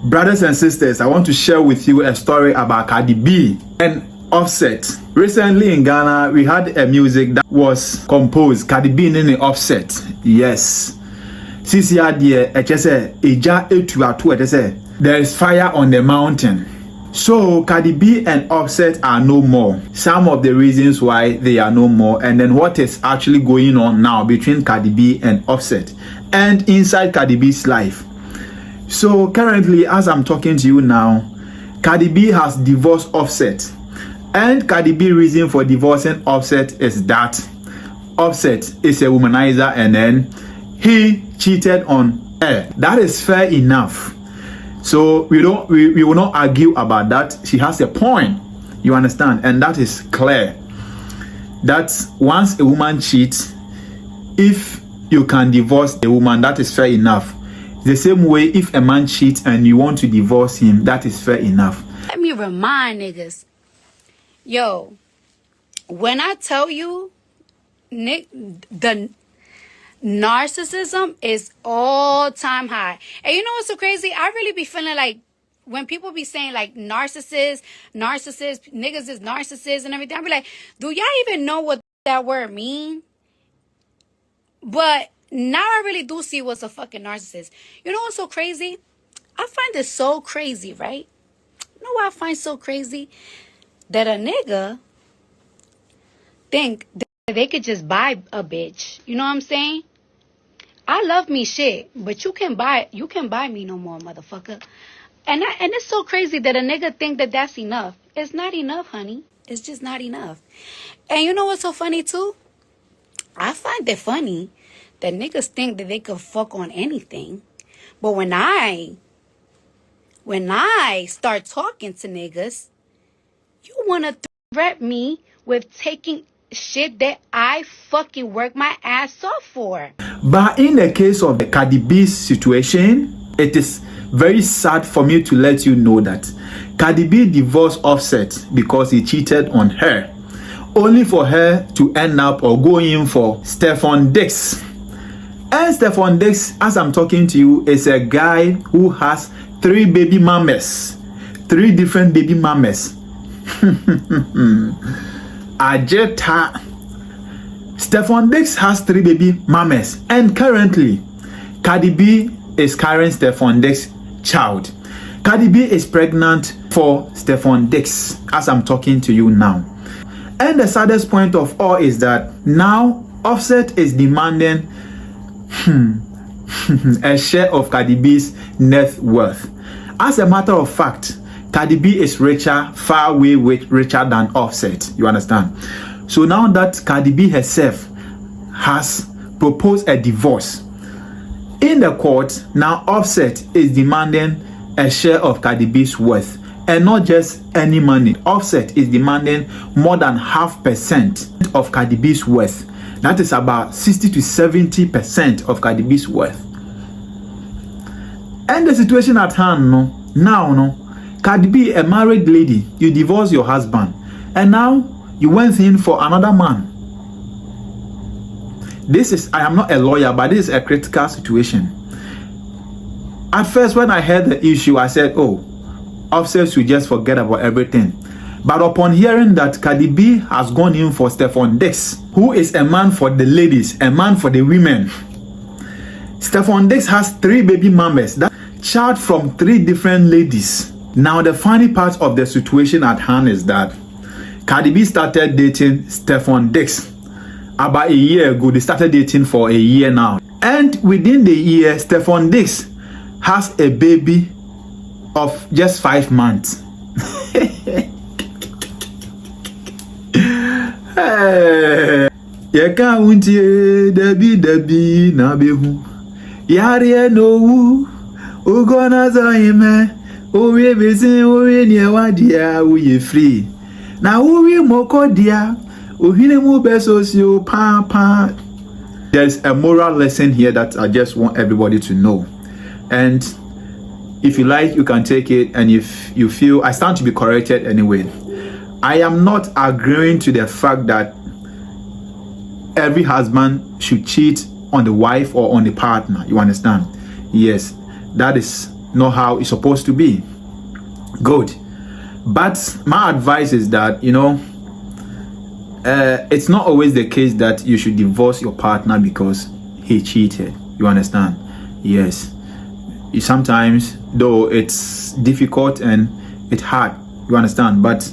Brothers and sisters, I want to share with you a story about Cardi B and Offset. Recently in Ghana, we had a music that was composed, Cardi B in the Offset. Yes. Sisi adie echese eja etu atu echese there is fire on the mountain. So Cardi B and Offset are no more. Some of the reasons why they are no more, and then what is actually going on now between Cardi B and Offset and inside Cardi B's life. So currently, as I'm talking to you now, Cardi B has divorced Offset. And Cardi B reason for divorcing Offset is that Offset is a womanizer and then he cheated on her. That is fair enough. So we will not argue about that. She has a point. You understand? And that is clear. That once a woman cheats, if you can divorce a woman, that is fair enough. The same way, if a man cheats and you want to divorce him, that is fair enough. Let me remind niggas, yo, when I tell you, the narcissism is all-time high. And you know what's so crazy? I really be feeling like when people be saying like narcissist, niggas is narcissists and everything, I be like, do y'all even know what that word mean? But now I really do see what's a fucking narcissist. You know what's so crazy? I find it so crazy, right? You know what I find so crazy? That a nigga think that they could just buy a bitch. You know what I'm saying? I love me shit, but you can buy me no more, motherfucker. And it's so crazy that a nigga think that that's enough. It's not enough, honey. It's just not enough. And you know what's so funny too? I find it funny that niggas think that they could fuck on anything. But when I start talking to niggas, you want to threat me with taking shit that I fucking work my ass off for. But in the case of the Cardi B's situation, it is very sad for me to let you know that Cardi B divorced Offset because he cheated on her, only for her to end up or go in for Stefon Dix. And Stefon Dix, as I'm talking to you, is a guy who has 3 baby mamas, 3 different baby mamas. Ajeta. Stefon Dix has 3 baby mamas, and currently Cardi B is carrying Stefon Dix's child. Cardi B is pregnant for Stefon Dix as I'm talking to you now. And the saddest point of all is that now Offset is demanding a share of Cardi B's net worth. As a matter of fact, Cardi B is richer, far way richer than Offset. You understand? So now that Cardi B herself has proposed a divorce, in the court, now Offset is demanding a share of Cardi B's worth. And not just any money. Offset is demanding more than 0.5% of Cardi B's worth. That is about 60 to 70% of Cardi B's worth. And the situation at hand, now, Cardi B, a married lady, you divorced your husband, and now you went in for another man. I am not a lawyer, but this is a critical situation. At first, when I heard the issue, I said, oh, Offset should just forget about everything. But upon hearing that Cardi B has gone in for Stefon Dix, who is a man for the ladies, a man for the women. Stefon Dix has 3 baby mamas, that child from 3 different ladies. Now the funny part of the situation at hand is that Cardi B started dating Stefon Dix about a year ago. They started dating for a year now. And within the year, Stefon Dix has a baby of just 5 months. Ya ka untie dabi na behu. Yare no wu ugona zaime owe bezin owe ni ewadia uye free. Na uwi mokodia ohine mu besosio pa. There's a moral lesson here that I just want everybody to know. And if you like, you can take it, and if you feel I stand to be corrected anyway. I am not agreeing to the fact that every husband should cheat on the wife or on the partner. You understand? Yes, that is not how it's supposed to be. Good. But my advice is that, it's not always the case that you should divorce your partner because he cheated. You understand? Yes. Sometimes, though, it's difficult and it's hard. You understand? But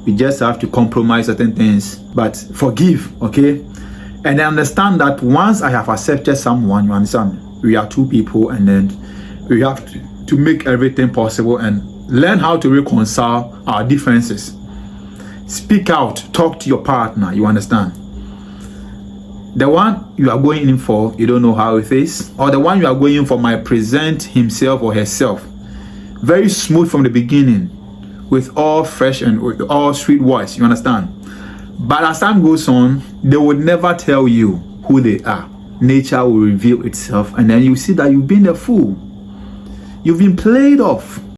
we just have to compromise certain things. But forgive, okay? And I understand that once I have accepted someone, you understand, we are two people, and then we have to make everything possible and learn how to reconcile our differences. Speak out, talk to your partner, you understand? The one you are going in for, you don't know how it is, or the one you are going in for might present himself or herself very smooth from the beginning, with all fresh and with all sweet voice, you understand? But as time goes on, they would never tell you who they are. Nature will reveal itself, and then you see that you've been a fool. You've been played off.